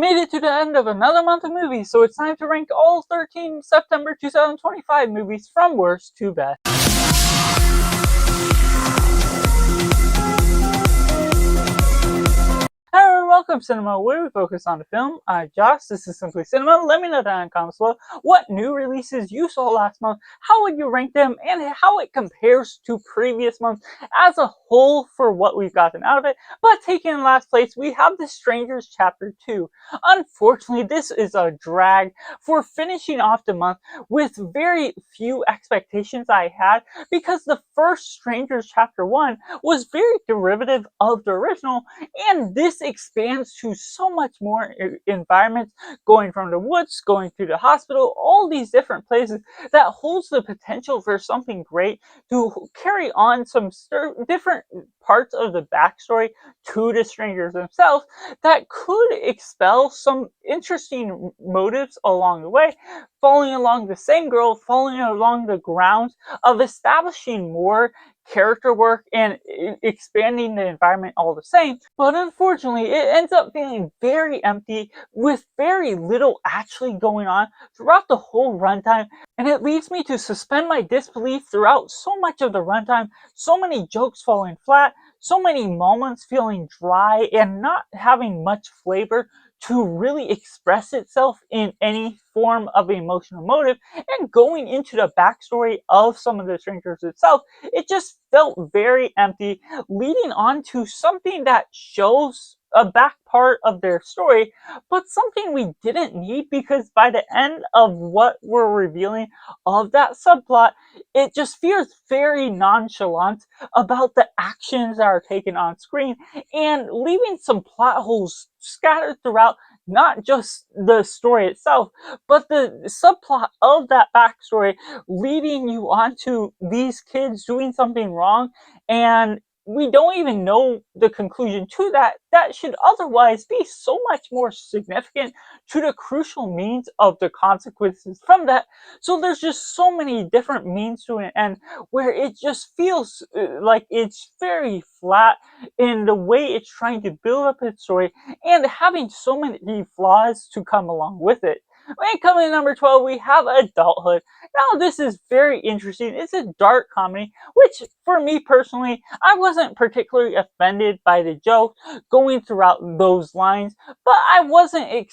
made it to the end of another month of movies, so it's time to rank all 13 September 2025 movies from worst to best. Hello and welcome to Cinema, where we focus on the film. I'm Josh, this is Simply Cinema. Let me know down in the comments below what new releases you saw last month, how would you rank them, and how it compares to previous months as a whole for what we've gotten out of it. But taking in last place, we have The Strangers Chapter 2. Unfortunately, this is a drag for finishing off the month with very few expectations I had, because the first Strangers Chapter 1 was very derivative of the original, and this expands to so much more environments, going from the woods, going to the hospital, all these different places that holds the potential for something great to carry on some different parts of the backstory to the strangers themselves that could expel some interesting motives along the way, following along the same girl, following along the grounds of establishing more character work and expanding the environment all the same. But unfortunately, it ends up feeling very empty with very little actually going on throughout the whole runtime, and it leads me to suspend my disbelief throughout so much of the runtime, so many jokes falling flat, so many moments feeling dry and not having much flavor to really express itself in any form of emotional motive. And going into the backstory of some of the strangers itself, it just felt very empty, leading on to something that shows a back part of their story, but something we didn't need, because by the end of what we're revealing of that subplot, it just feels very nonchalant about the actions that are taken on screen, and leaving some plot holes scattered throughout not just the story itself, but the subplot of that backstory, leading you on to these kids doing something wrong, and we don't even know the conclusion to that. That should otherwise be so much more significant to the crucial means of the consequences from that. So there's just so many different means to an end where it just feels like it's very flat in the way it's trying to build up its story, and having so many flaws to come along with it. And coming in number 12, we have Adulthood. Now, this is very interesting. It's a dark comedy, which for me personally, I wasn't particularly offended by the joke going throughout those lines, but I wasn't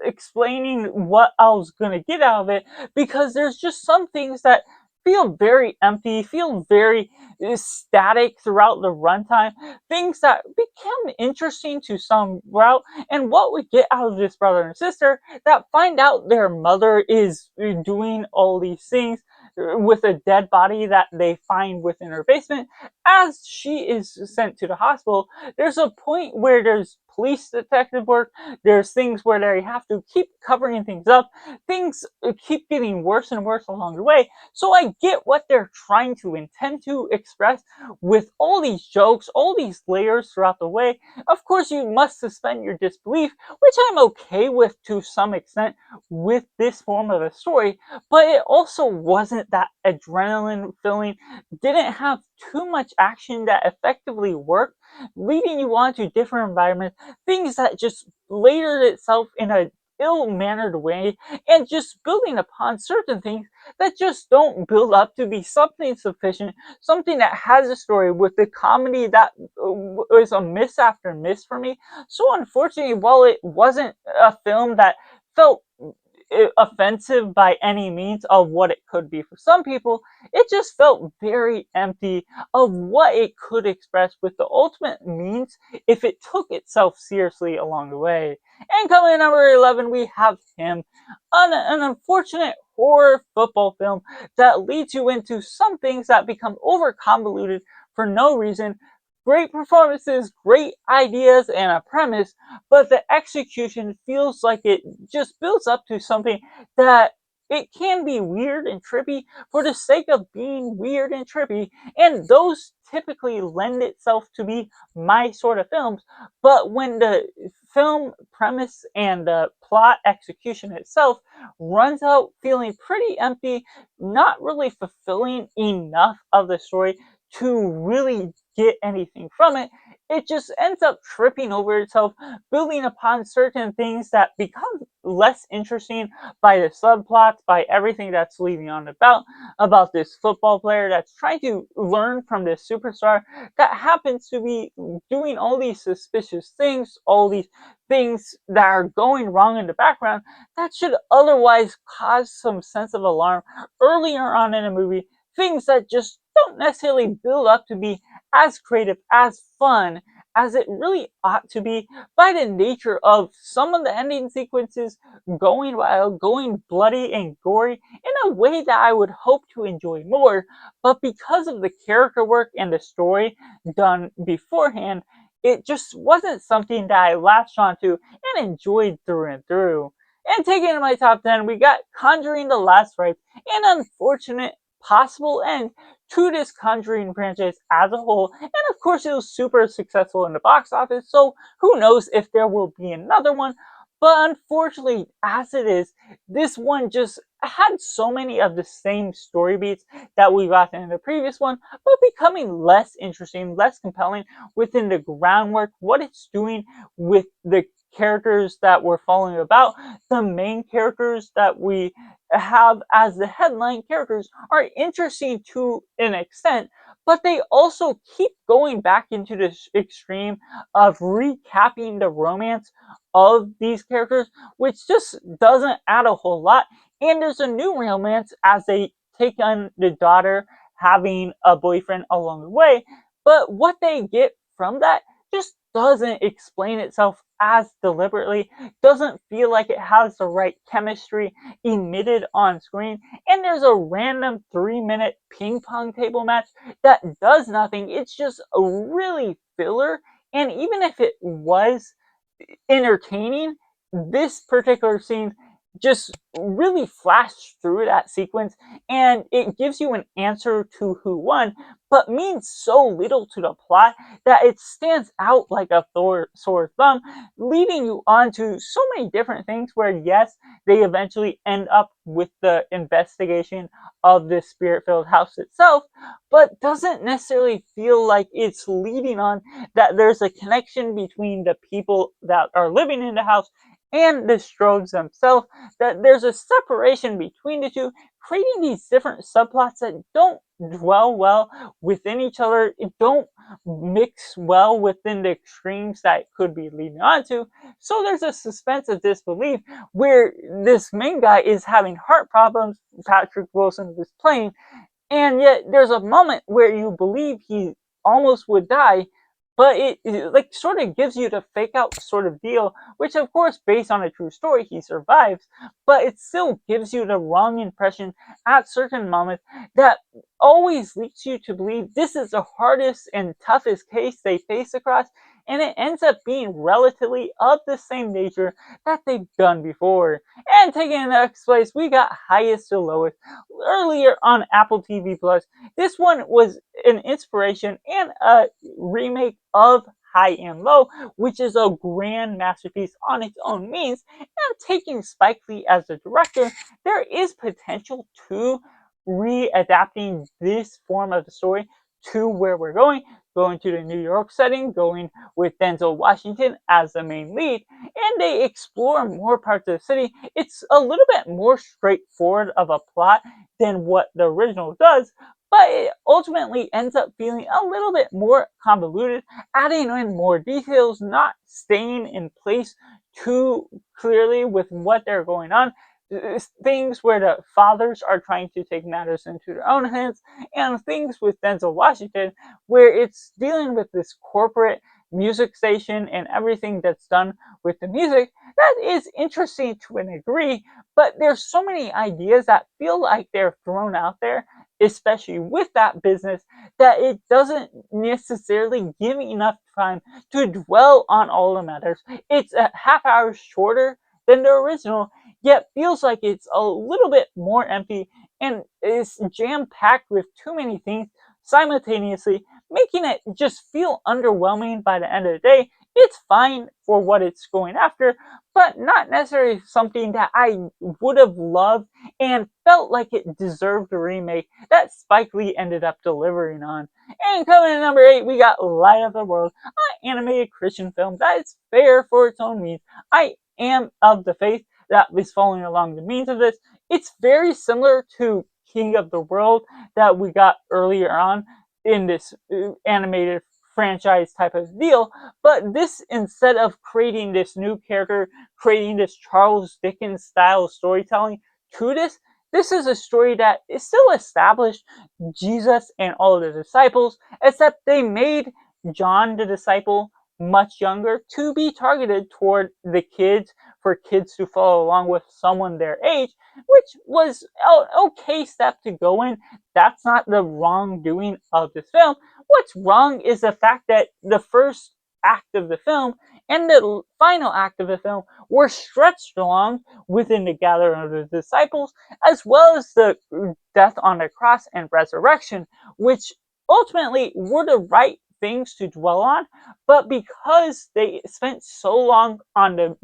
explaining what I was going to get out of it, because there's just some things that feel very empty, feel very static throughout the runtime, things that become interesting to some route, and what we get out of this brother and sister that find out their mother is doing all these things with a dead body that they find within her basement as she is sent to the hospital. There's a point where there's police detective work, there's things where they have to keep covering things up, things keep getting worse and worse along the way. So I get what they're trying to intend to express with all these jokes, all these layers throughout the way. Of course, you must suspend your disbelief, which I'm okay with to some extent with this form of a story, but it also wasn't that adrenaline filling, didn't have too much action that effectively worked, leading you on to different environments, things that just layered itself in a ill-mannered way, and just building upon certain things that just don't build up to be something sufficient, something that has a story with the comedy that was a miss after miss for me. So unfortunately, while it wasn't a film that felt offensive by any means of what it could be for some people, it just felt very empty of what it could express with the ultimate means if it took itself seriously along the way. And coming in number 11, we have Him, an unfortunate horror football film that leads you into some things that become over convoluted for no reason. Great performances, great ideas, and a premise, but the execution feels like it just builds up to something that it can be weird and trippy for the sake of being weird and trippy, and those typically lend itself to be my sort of films. But when the film premise and the plot execution itself runs out feeling pretty empty, not really fulfilling enough of the story to really get anything from it, it just ends up tripping over itself, building upon certain things that become less interesting by the subplots, by everything that's leading on about this football player that's trying to learn from this superstar that happens to be doing all these suspicious things, all these things that are going wrong in the background that should otherwise cause some sense of alarm earlier on in a movie. Things that just don't necessarily build up to be as creative, as fun as it really ought to be by the nature of some of the ending sequences going wild, going bloody and gory in a way that I would hope to enjoy more. But because of the character work and the story done beforehand, it just wasn't something that I latched onto and enjoyed through and through. And taking in my top 10, we got Conjuring the Last Rites, an unfortunate possible end to this Conjuring franchise as a whole. And of course, it was super successful in the box office, so who knows if there will be another one. But unfortunately, as it is, this one just had so many of the same story beats that we got in the previous one, but becoming less interesting, less compelling within the groundwork, what it's doing with the characters that we're following about. The main characters that we have as the headline characters are interesting to an extent, but they also keep going back into this extreme of recapping the romance of these characters, which just doesn't add a whole lot. And there's a new romance as they take on the daughter having a boyfriend along the way, but what they get from that just doesn't explain itself as deliberately, doesn't feel like it has the right chemistry emitted on screen, and there's a random 3-minute ping pong table match that does nothing. It's just a really filler, and even if it was entertaining, this particular scene just really flashed through that sequence, and it gives you an answer to who won, but means so little to the plot that it stands out like a sore thumb, leading you on to so many different things where, yes, they eventually end up with the investigation of this spirit filled house itself, but doesn't necessarily feel like it's leading on that there's a connection between the people that are living in the house and the Strodes themselves, that there's a separation between the two, creating these different subplots that don't dwell well within each other, it don't mix well within the extremes that it could be leading on to. So there's a suspense of disbelief where this main guy is having heart problems, Patrick Wilson was playing, and yet there's a moment where you believe he almost would die, but it like sort of gives you the fake out sort of deal, which of course based on a true story he survives, but it still gives you the wrong impression at certain moments that always leads you to believe this is the hardest and toughest case they face across, and it ends up being relatively of the same nature that they've done before. And taking the next place, we got Highest to Lowest earlier on Apple TV Plus. This one was an inspiration and a remake of High and Low, which is a grand masterpiece on its own means. And taking Spike Lee as the director, there is potential to readapting this form of the story to where we're going to the New York setting, going with Denzel Washington as the main lead, and they explore more parts of the city. It's a little bit more straightforward of a plot than what the original does, but it ultimately ends up feeling a little bit more convoluted, adding in more details, not staying in place too clearly with what they're going on. Things where the fathers are trying to take matters into their own hands, and things with Denzel Washington where it's dealing with this corporate music station and everything that's done with the music that is interesting to an degree, but there's so many ideas that feel like they're thrown out there, especially with that business, that it doesn't necessarily give me enough time to dwell on all the matters. It's a half hour shorter than the original, yet feels like it's a little bit more empty and is jam packed with too many things simultaneously, making it just feel underwhelming by the end of the day It's fine for what it's going after, but not necessarily something that I would have loved and felt like it deserved a remake that Spike Lee ended up delivering on. And coming in number 8, we got Light of the World, an animated Christian film that is fair for its own means. I am of the faith that is following along the means of this. It's very similar to King of the World that we got earlier on in this animated franchise type of deal, but this, instead of creating this new character, creating this Charles Dickens style storytelling to this is a story that is still established Jesus and all of the disciples, except they made John the disciple much younger to be targeted toward the kids, for kids to follow along with someone their age, which was an okay step to go in. That's not the wrongdoing of this film. What's wrong is the fact that the first act of the film and the final act of the film were stretched along within the gathering of the disciples, as well as the death on the cross and resurrection, which ultimately were the right things to dwell on, but because they spent so long on the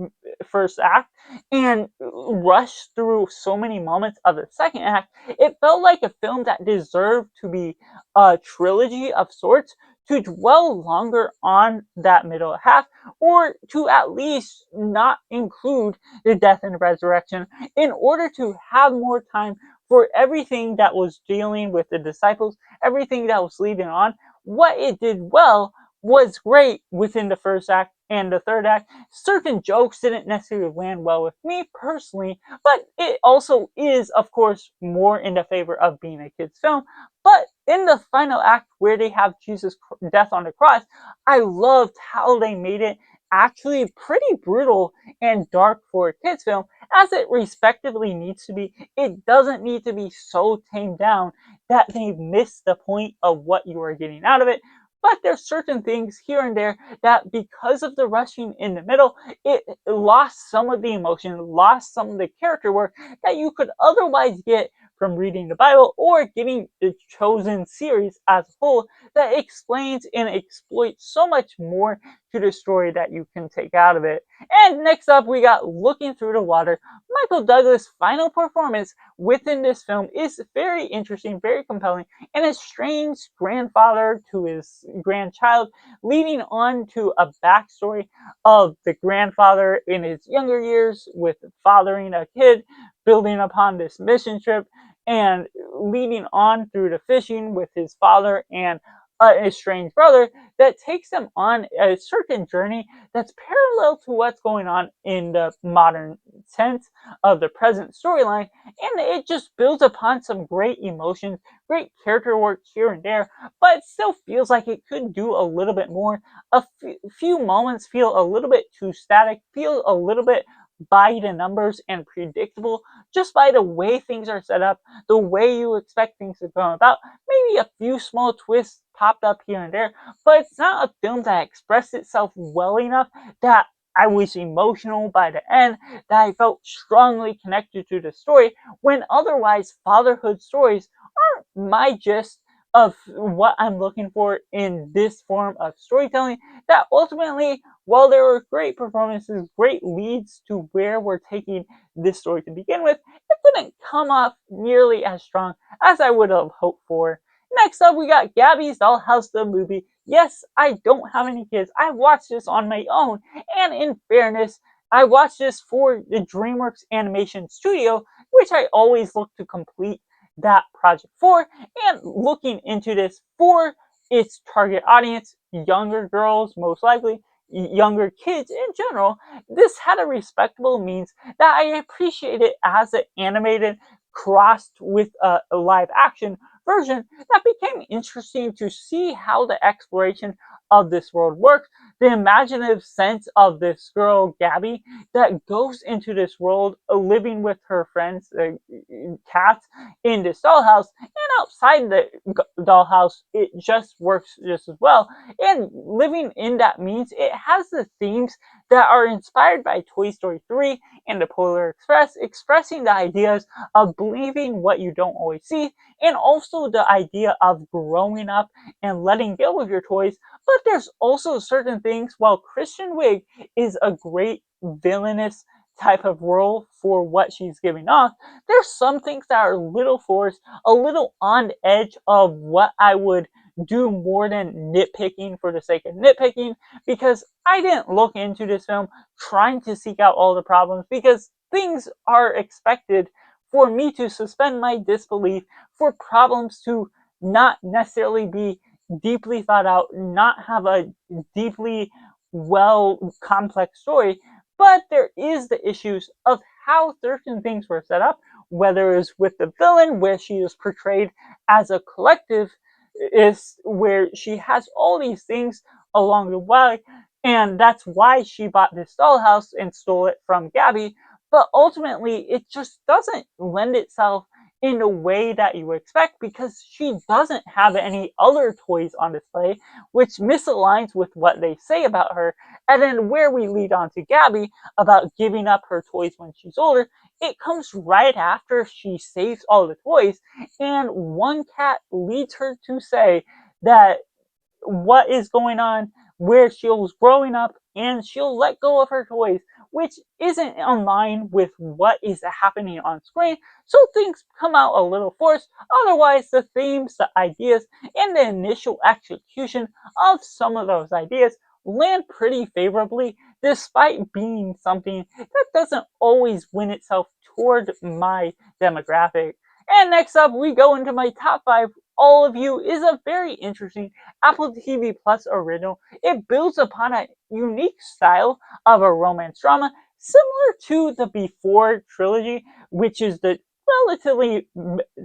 first act and rushed through so many moments of the second act, it felt like a film that deserved to be a trilogy of sorts, to dwell longer on that middle half, or to at least not include the death and resurrection, in order to have more time for everything that was dealing with the disciples, everything that was leading on. What it did well was great within the first act and the third act. Certain jokes didn't necessarily land well with me personally, but it also is, of course, more in the favor of being a kid's film. But in the final act, where they have Jesus' death on the cross, I loved how they made it actually pretty brutal and dark for a kids' film, as it respectively needs to be. It doesn't need to be so tamed down that they miss the point of what you are getting out of it. But there's certain things here and there that, because of the rushing in the middle, it lost some of the emotion, lost some of the character work that you could otherwise get from reading the Bible or getting the Chosen series as a whole, that explains and exploits so much more to the story that you can take out of it. And next up, we got Looking Through the Water. Michael Douglas' final performance within this film is very interesting, very compelling, and a strange grandfather to his grandchild, leading on to a backstory of the grandfather in his younger years with fathering a kid, building upon this mission trip, and leading on through the fishing with his father and a estranged brother, that takes them on a certain journey that's parallel to what's going on in the modern sense of the present storyline, and it just builds upon some great emotions, great character work here and there, but it still feels like it could do a little bit more. Few moments feel a little bit too static, feel a little bit by the numbers and predictable, just by the way things are set up, the way you expect things to go about. Maybe a few small twists popped up here and there, but it's not a film that expressed itself well enough that I was emotional by the end, that I felt strongly connected to the story, when otherwise fatherhood stories aren't my gist of what I'm looking for in this form of storytelling. That ultimately, while there were great performances, great leads to where we're taking this story to begin with, it didn't come off nearly as strong as I would have hoped for. Next up, we got Gabby's Dollhouse the movie. Yes, I don't have any kids. I watched this on my own, and in fairness, I watched this for the DreamWorks Animation Studio, which I always look to complete that project for, and looking into this for its target audience, younger girls most likely, younger kids in general, this had a respectable means that I appreciated as an animated crossed with a live action version, that became interesting to see how the exploration of this world works. The imaginative sense of this girl, Gabby, that goes into this world, living with her friends, cats, in this dollhouse, and outside the dollhouse, it just works just as well. And living in that means it has the themes that are inspired by Toy Story 3 and the Polar Express, expressing the ideas of believing what you don't always see, and also the idea of growing up and letting go of your toys, but there's also certain things, while Kristen Wiig is a great villainous type of role for what she's giving off, there's some things that are a little forced, a little on edge of what I would do more than nitpicking for the sake of nitpicking, because I didn't look into this film trying to seek out all the problems, because things are expected for me to suspend my disbelief, for problems to not necessarily be deeply thought out, not have a deeply well complex story, but there is the issues of how certain things were set up, whether it's with the villain, where she is portrayed as a collective, is where she has all these things along the way, and that's why she bought this dollhouse and stole it from Gabby. But ultimately, it just doesn't lend itself in a way that you would expect, because she doesn't have any other toys on display, which misaligns with what they say about her. And then, where we lead on to Gabby about giving up her toys when she's older, it comes right after she saves all the toys, and one cat leads her to say that what is going on, where she's growing up, and she'll let go of her toys, which isn't in line with what is happening on screen. So things come out a little forced. Otherwise, the themes, the ideas, and the initial execution of some of those ideas land pretty favorably, despite being something that doesn't always win itself toward my demographic. And next up, we go into my top 5. All of You is a very interesting Apple TV Plus original. It builds upon a unique style of a romance drama, similar to the Before trilogy, which is the relatively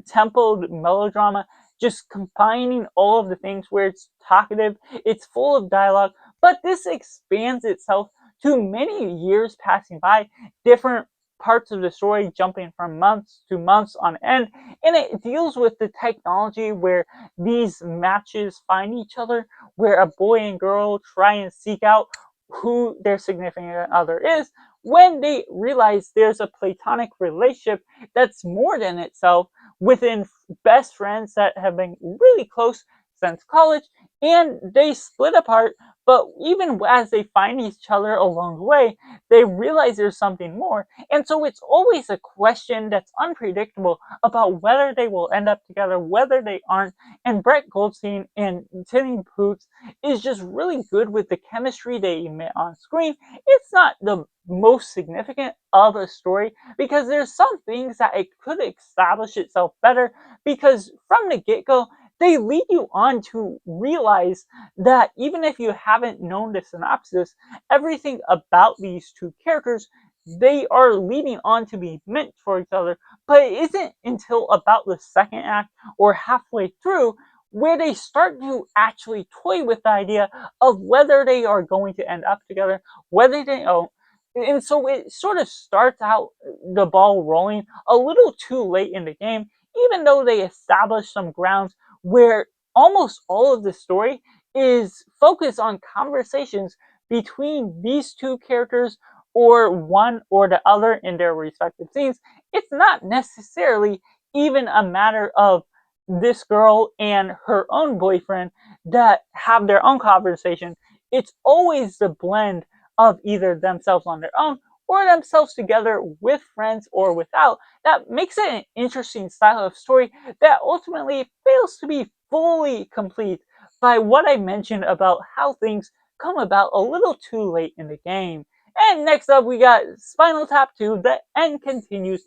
templed melodrama, just combining all of the things where it's talkative, it's full of dialogue, but this expands itself to many years passing by, different parts of the story jumping from months to months on end, and it deals with the technology where these matches find each other, where a boy and girl try and seek out who their significant other is when they realize there's a platonic relationship that's more than itself within best friends that have been really close since college, and they split apart. But even as they find each other along the way, they realize there's something more. And so it's always a question that's unpredictable about whether they will end up together, whether they aren't. And Brett Goldstein and Tilly Poots is just really good with the chemistry they emit on screen. It's not the most significant of a story, because there's some things that it could establish itself better, because from the get-go they lead you on to realize that even if you haven't known the synopsis, everything about these two characters, they are leading on to be meant for each other. But it isn't until about the second act or halfway through where they start to actually toy with the idea of whether they are going to end up together, whether they don't. And so it sort of starts out the ball rolling a little too late in the game, even though they establish some grounds where almost all of the story is focused on conversations between these two characters, or one or the other in their respective scenes. It's not necessarily even a matter of this girl and her own boyfriend that have their own conversation. It's always the blend of either themselves on their own or themselves together with friends or without that makes it an interesting style of story that ultimately fails to be fully complete by what I mentioned about how things come about a little too late in the game. And next up, we got Spinal Tap 2, The End Continues.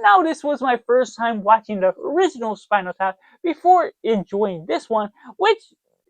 Now, this was my first time watching the original Spinal Tap before enjoying this one, which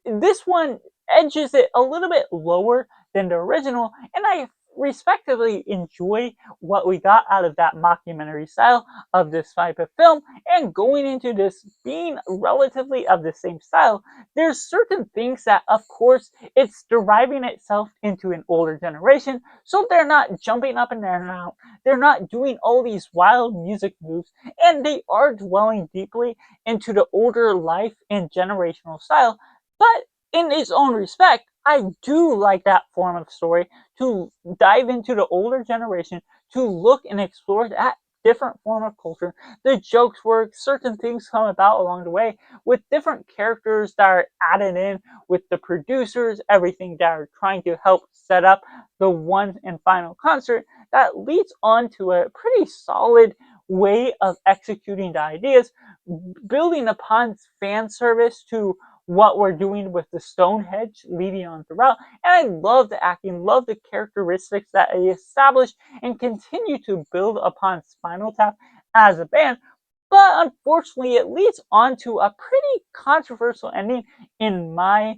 this one edges it a little bit lower than the original, and I respectively enjoy what we got out of that mockumentary style of this type of film. And going into this being relatively of the same style, there's certain things that, of course, it's deriving itself into an older generation, so they're not jumping up and down, they're not doing all these wild music moves, and they are dwelling deeply into the older life and generational style. But in its own respect, I do like that form of story, to dive into the older generation, to look and explore that different form of culture. The jokes work, certain things come about along the way with different characters that are added in with the producers, everything that are trying to help set up the one and final concert that leads on to a pretty solid way of executing the ideas, building upon fan service to what we're doing with the Stonehenge leading on throughout. And I love the acting, love the characteristics that they established and continue to build upon Spinal Tap as a band. But unfortunately, it leads on to a pretty controversial ending in my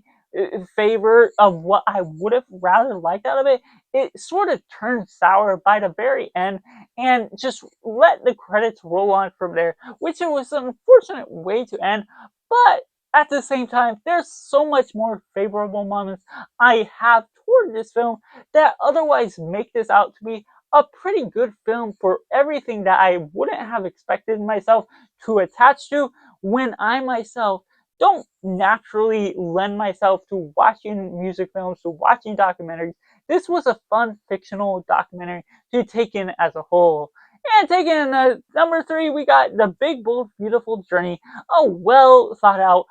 favor of what I would have rather liked out of it. It sort of turned sour by the very end and just let the credits roll on from there, which it was an unfortunate way to end. But at the same time, there's so much more favorable moments I have toward this film that otherwise make this out to be a pretty good film for everything that I wouldn't have expected myself to attach to when I myself don't naturally lend myself to watching music films, to watching documentaries. This was a fun fictional documentary to take in as a whole. And taking in number three, we got The Big Bold Beautiful Journey, a well thought out,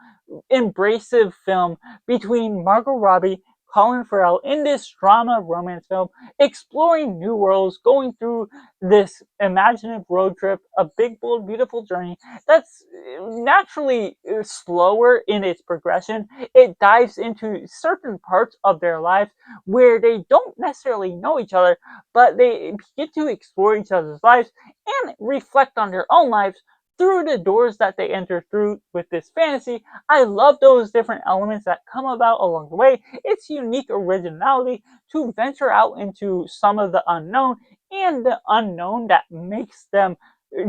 embracive film between Margot Robbie, Colin Farrell in this drama romance film, exploring new worlds, going through this imaginative road trip, a big, bold, beautiful journey that's naturally slower in its progression. It dives into certain parts of their lives where they don't necessarily know each other, but they get to explore each other's lives and reflect on their own lives through the doors that they enter through with this fantasy. I love those different elements that come about along the way. It's unique originality to venture out into some of the unknown and the unknown that makes them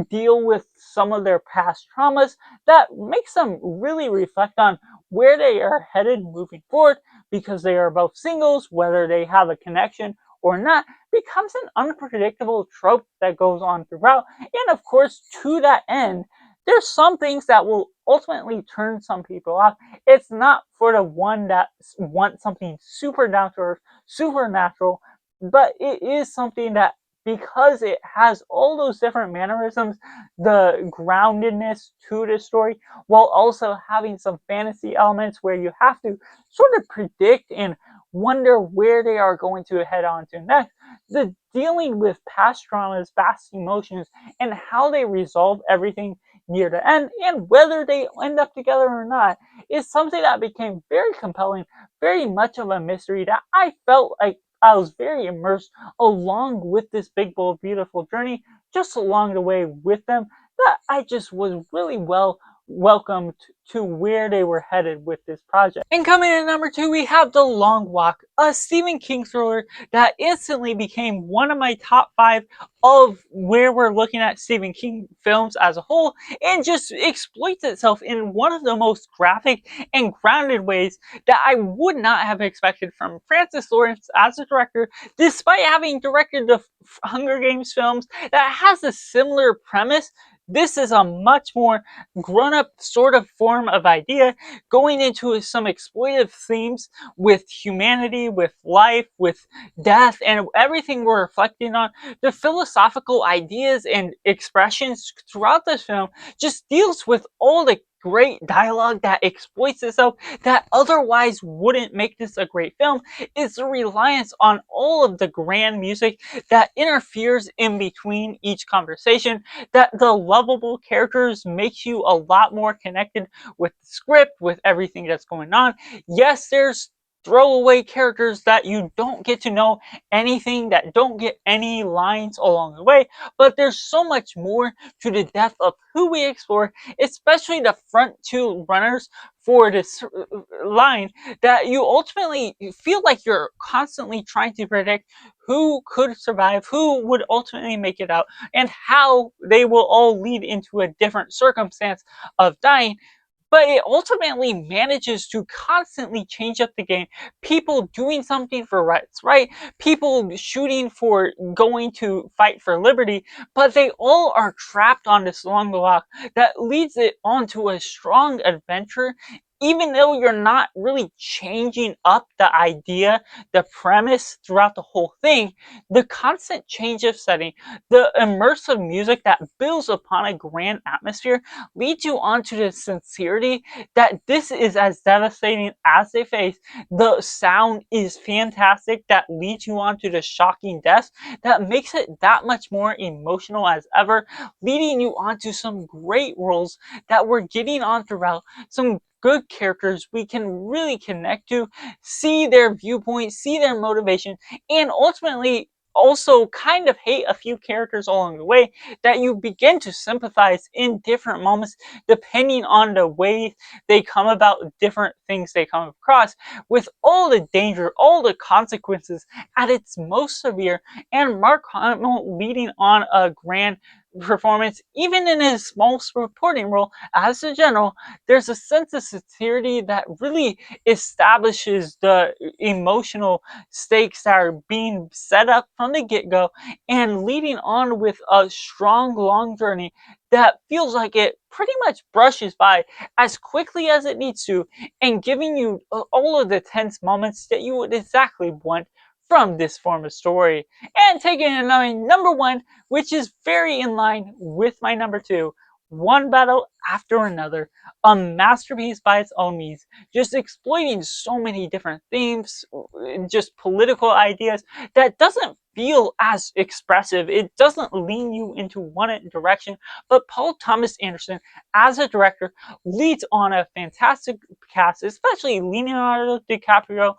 deal with some of their past traumas, that makes them really reflect on where they are headed moving forward, because they are both singles, whether they have a connection or not becomes an unpredictable trope that goes on throughout. And of course, to that end, there's some things that will ultimately turn some people off. It's not for the one that wants something super down to earth, supernatural, but it is something that, because it has all those different mannerisms, the groundedness to the story, while also having some fantasy elements where you have to sort of predict and wonder where they are going to head on to next. The dealing with past traumas, past emotions, and how they resolve everything near the end, and whether they end up together or not, is something that became very compelling, very much of a mystery that I felt like I was very immersed along with this big, bold, beautiful journey, just along the way with them, that I just was really well welcomed to where they were headed with this project. And coming in at number two, we have The Long Walk, a Stephen King thriller that instantly became one of my top five of where we're looking at Stephen King films as a whole, and just exploits itself in one of the most graphic and grounded ways that I would not have expected from Francis Lawrence as a director, despite having directed the Hunger Games films that has a similar premise. This is a much more grown-up sort of form of idea, going into some exploitive themes with humanity, with life, with death, and everything we're reflecting on. The philosophical ideas and expressions throughout this film just deals with all the great dialogue that exploits itself that otherwise wouldn't make this a great film. It's a reliance on all of the grand music that interferes in between each conversation, that the lovable characters makes you a lot more connected with the script, with everything that's going on. Yes, there's throwaway characters that you don't get to know anything, that don't get any lines along the way, but there's so much more to the depth of who we explore, especially the front two runners for this line, that you ultimately feel like you're constantly trying to predict who could survive, who would ultimately make it out, and how they will all lead into a different circumstance of dying. But it ultimately manages to constantly change up the game. People doing something for rights, right? People shooting for going to fight for liberty, but they all are trapped on this long walk that leads it onto a strong adventure even though you're not really changing up the idea, the premise throughout the whole thing, the constant change of setting, the immersive music that builds upon a grand atmosphere leads you onto the sincerity that this is as devastating as they face. The sound is fantastic that leads you on to the shocking deaths that makes it that much more emotional as ever, leading you on to some great roles that we're getting on throughout, some good characters we can really connect to, see their viewpoint, see their motivation, and ultimately also kind of hate a few characters along the way that you begin to sympathize in different moments depending on the way they come about different things they come across, with all the danger, all the consequences at its most severe, and Mark Hamill leading on a grand performance, even in his small supporting role as the general. There's a sense of sincerity that really establishes the emotional stakes that are being set up from the get-go, and leading on with a strong, long journey that feels like it pretty much brushes by as quickly as it needs to, and giving you all of the tense moments that you would exactly want from this form of story. And taking in my number one, which is very in line with my number two, one battle after another, a masterpiece by its own means, just exploiting so many different themes, just political ideas that doesn't feel as expressive. It doesn't lean you into one direction, but Paul Thomas Anderson, as a director, leads on a fantastic cast, especially Leonardo DiCaprio,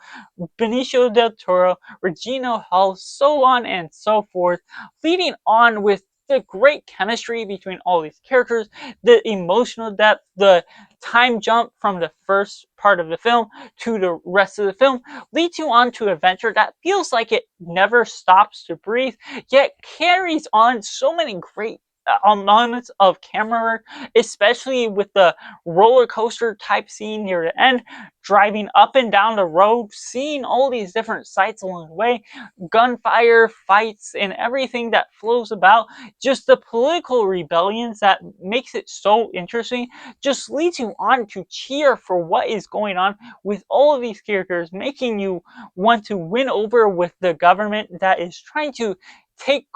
Benicio del Toro, Regina Hall, so on and so forth, leading on with the great chemistry between all these characters, the emotional depth, the time jump from the first part of the film to the rest of the film leads you on to an adventure that feels like it never stops to breathe, yet carries on so many great moments of camera work, especially with the roller coaster type scene near the end, driving up and down the road, seeing all these different sights along the way, gunfire, fights, and everything that flows about. Just the political rebellions that makes it so interesting just leads you on to cheer for what is going on with all of these characters, making you want to win over with the government that is trying to take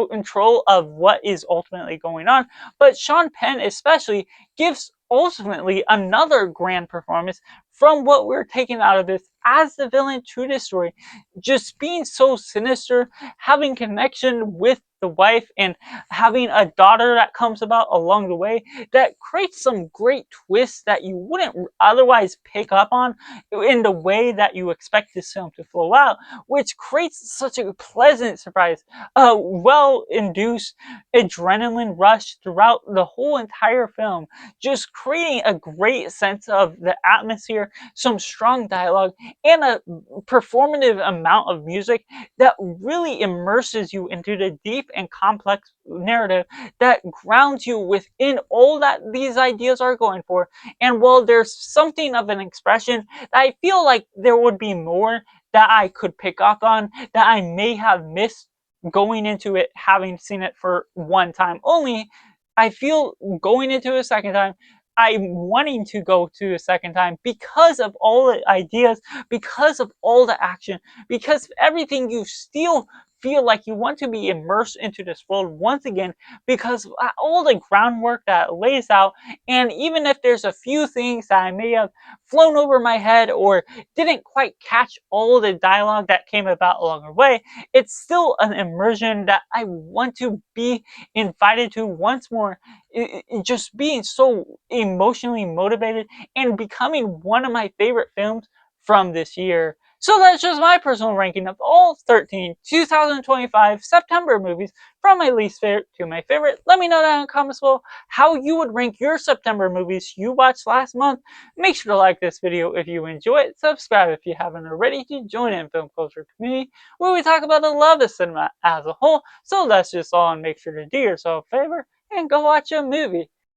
control of what is ultimately going on. But Sean Penn especially gives ultimately another grand performance from what we're taking out of this as the villain to this story, just being so sinister, having connection with the wife, and having a daughter that comes about along the way that creates some great twists that you wouldn't otherwise pick up on in the way that you expect this film to flow out, which creates such a pleasant surprise, a well-induced adrenaline rush throughout the whole entire film, just creating a great sense of the atmosphere, some strong dialogue, and a performative amount of music that really immerses you into the deep and complex narrative that grounds you within all that these ideas are going for. And while there's something of an expression that I feel like there would be more that I could pick up on that I may have missed going into it having seen it for one time only, I feel going into a second time, I'm wanting to go to a second time because of all the ideas, because of all the action, because everything you still feel like you want to be immersed into this world once again, because all the groundwork that lays out. And even if there's a few things that I may have flown over my head or didn't quite catch all the dialogue that came about along the way, it's still an immersion that I want to be invited to once more, just being so emotionally motivated and becoming one of my favorite films from this year. So that's just my personal ranking of all 13 2025 September movies, from my least favorite to my favorite. Let me know down in the comments below how you would rank your September movies you watched last month. Make sure to like this video if you enjoy it, subscribe if you haven't already to join in film culture community where we talk about the love of cinema as a whole. So that's just all, and make sure to do yourself a favor and go watch a movie.